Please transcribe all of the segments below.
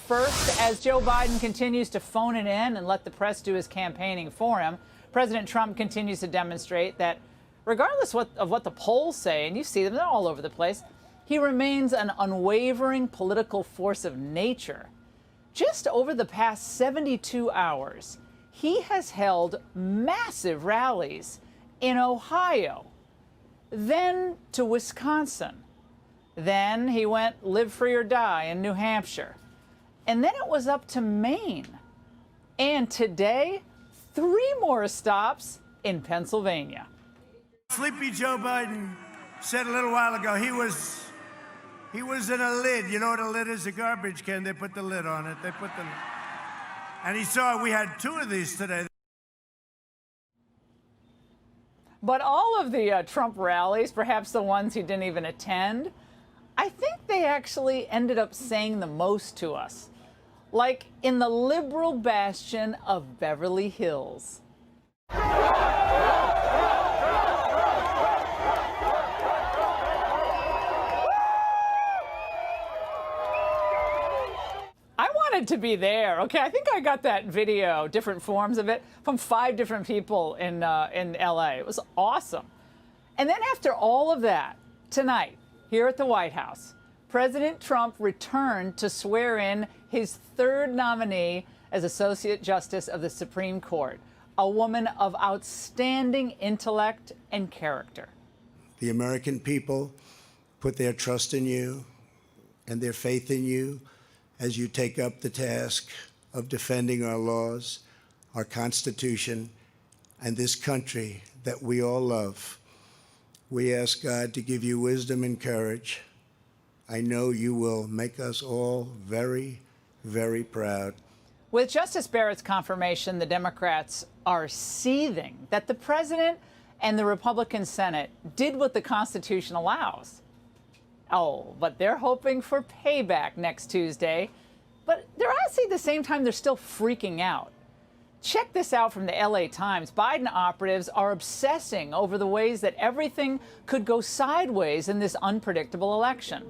First, as Joe Biden continues to phone it in and let the press do his campaigning for him, President Trump continues to demonstrate that regardless of what the polls say, and you see them, they're all over the place, he remains an unwavering political force of nature. Just over the past 72 hours, he has held massive rallies in Ohio, then to Wisconsin. Then he went live free or die in New Hampshire. And then it was up to Maine. And today, 3 more stops in Pennsylvania. Sleepy Joe Biden said a little while ago he was in a lid. You know what a lid is? A garbage can. They put the lid on it. And he saw we had 2 of these today. But all of the Trump rallies, perhaps the ones he didn't even attend, I think they actually ended up saying the most to us. Like in the liberal bastion of Beverly Hills. To be there. Okay, I think I got that video, different forms of it, from 5 different people in LA. It was awesome. And then after all of that, tonight, here at the White House, President Trump returned to swear in his 3rd nominee as Associate Justice of the Supreme Court, a woman of outstanding intellect and character. The American people put their trust in you and their faith in you as you take up the task of defending our laws, our Constitution, and this country that we all love. We ask God to give you wisdom and courage. I know you will make us all very, very proud. With Justice Barrett's confirmation, the Democrats are seething that the president and the Republican Senate did what the Constitution allows. Oh, but they're hoping for payback next Tuesday. But they're honestly at the same time, they're still freaking out. Check this out from the LA Times. Biden operatives are obsessing over the ways that everything could go sideways in this unpredictable election.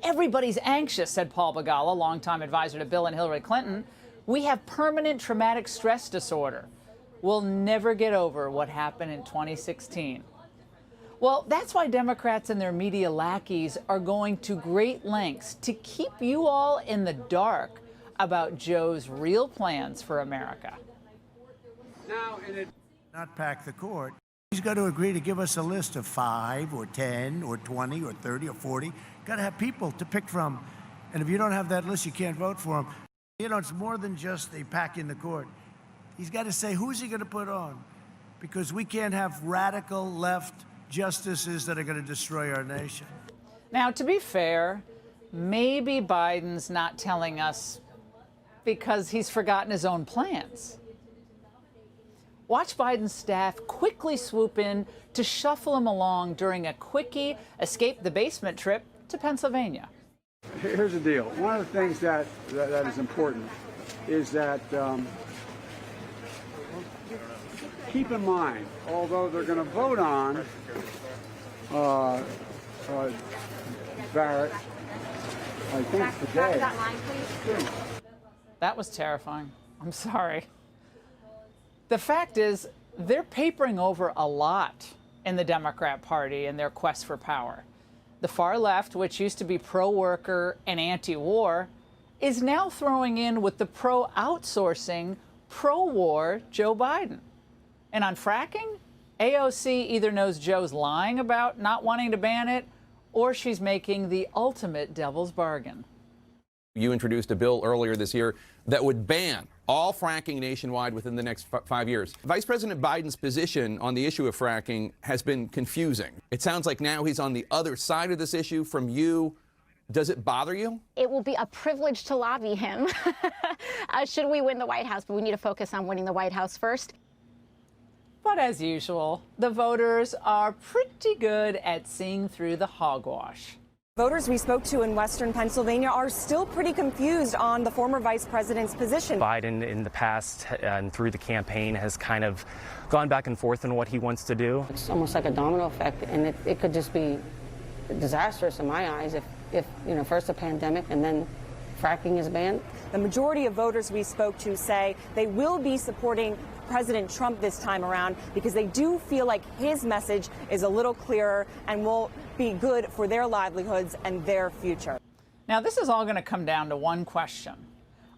Everybody's anxious, said Paul Begala, longtime advisor to Bill and Hillary Clinton. We have permanent traumatic stress disorder. We'll never get over what happened in 2016. Well, that's why Democrats and their media lackeys are going to great lengths to keep you all in the dark about Joe's real plans for America. Now, not pack the court. He's got to agree to give us a list of 5 or 10 or 20 or 30 or 40. Got to have people to pick from. And if you don't have that list, you can't vote for him. You know, it's more than just a pack in the court. He's got to say, who's he going to put on? Because we can't have radical left justices that are going to destroy our nation. Now, to be fair, maybe Biden's not telling us because he's forgotten his own plans. Watch Biden's staff quickly swoop in to shuffle him along during a quickie escape the basement trip to Pennsylvania. Here's the deal. One of the things that is important is that keep in mind, although they're going to vote on Barrett, I think today. That line, please. That was terrifying. I'm sorry. The fact is, they're papering over a lot in the Democrat Party in their quest for power. The far left, which used to be pro-worker and anti-war, is now throwing in with the pro-outsourcing, pro-war Joe Biden. And on fracking, AOC either knows Joe's lying about not wanting to ban it, or she's making the ultimate devil's bargain. You introduced a bill earlier this year that would ban all fracking nationwide within the next 5 years. Vice President Biden's position on the issue of fracking has been confusing. It sounds like now he's on the other side of this issue from you. Does it bother you? It will be a privilege to lobby him should we win the White House, but we need to focus on winning the White House first. But as usual, the voters are pretty good at seeing through the hogwash. Voters we spoke to in western Pennsylvania are still pretty confused on the former vice president's position. Biden in the past and through the campaign has kind of gone back and forth on what he wants to do. It's almost like a domino effect, and it could just be disastrous in my eyes if you know, first a pandemic and then fracking is banned. The majority of voters we spoke to say they will be supporting President Trump this time around because they do feel like his message is a little clearer and will be good for their livelihoods and their future. Now, this is all going to come down to one question.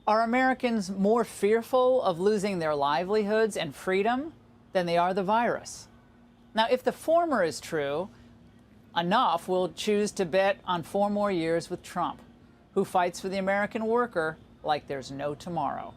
Are Americans more fearful of losing their livelihoods and freedom than they are the virus? Now, if the former is true, enough will choose to bet on 4 more years with Trump, who fights for the American worker like there's no tomorrow.